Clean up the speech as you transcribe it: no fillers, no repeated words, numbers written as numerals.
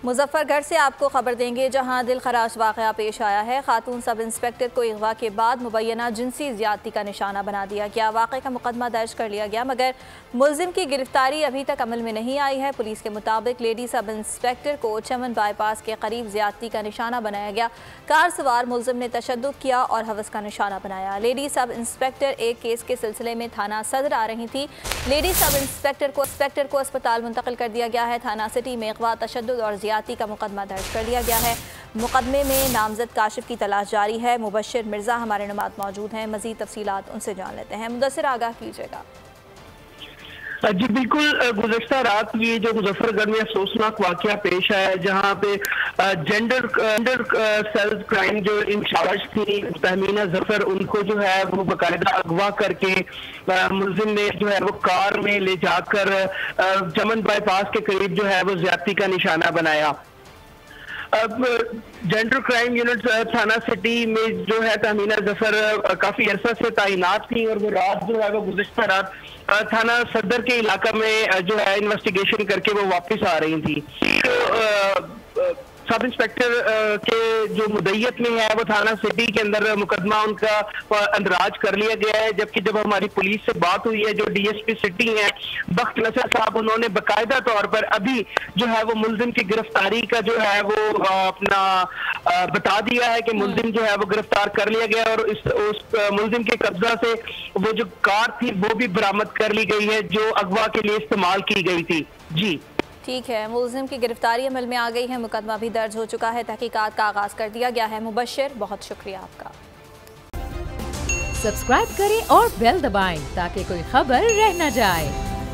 मुजफ्फरगढ़ से आपको खबर देंगे, जहां दिलखराश वाक़या पेश आया है। खातून सब इंस्पेक्टर को अगवा के बाद मुबैना जिनसी ज़्यादती का निशाना बना दिया गया। वाक़े का मुकदमा दर्ज कर लिया गया, मगर मुलजिम की गिरफ्तारी अभी तक अमल में नहीं आई है। पुलिस के मुताबिक लेडी सब इंस्पेक्टर को चमन बाईपास के करीब ज़्यादती का निशाना बनाया गया। कार सवार मुलजिम ने तशद्दुद किया और हवस का निशाना बनाया। लेडी सब इंस्पेक्टर एक केस के सिलसिले में थाना सदर आ रही थी। लेडी सब इंस्पेक्टर को अस्पताल मुंतकिल कर दिया गया है। थाना सिटी में अगवा, तशद्दुद और ज़्यादती का मुकदमा दर्ज कर लिया गया है। मुकदमे में नामजद काशिफ की तलाश जारी है। मुबश्शिर मिर्जा हमारे नुमात मौजूद हैं, मज़ीद तफसीलात उनसे जान लेते हैं। मुदस्सिर, आगाह कीजिएगा। जी बिल्कुल, गुज़श्ता रात ये जो मुजफ्फरगढ़ में अफसोसनाक वाक़या पेश आया है, जहाँ पे जेंडर सेल्फ क्राइम जो इंचार्ज थी तहमीना जफर, उनको जो है वो बाकायदा अगवा करके मुलजिम ने जो है वो कार में ले जाकर चमन बाईपास के करीब जो है वो ज्यादती का निशाना बनाया। अब जेंडर क्राइम यूनिट थाना सिटी में जो है तहमीना जफर काफी अरसा से तैनात थी और वो रात जो है वो गुज़श्ता रात थाना सदर के इलाका में जो है इन्वेस्टिगेशन करके वो वापस आ रही थी। तो सब इंस्पेक्टर के जो मुद्दत में है वो थाना सिटी के अंदर मुकदमा उनका अंदराज कर लिया गया है। जबकि जब हमारी पुलिस से बात हुई है, जो डीएसपी सिटी है बख्त नसर साहब, उन्होंने बाकायदा तौर पर अभी जो है वो मुलजिम की गिरफ्तारी का जो है वो अपना बता दिया है कि मुलजिम जो है वो गिरफ्तार कर लिया गया और उस मुलजिम के कब्जा से वो जो कार थी वो भी बरामद कर ली गई है जो अगवा के लिए इस्तेमाल की गई थी। जी ठीक है, मुलजिम की गिरफ्तारी अमल में आ गई है, मुकदमा भी दर्ज हो चुका है, तहकीकात का आगाज कर दिया गया है। मुबश्शिर, बहुत शुक्रिया आपका। सब्सक्राइब करें और बेल दबाएं ताकि कोई खबर रह न जाए।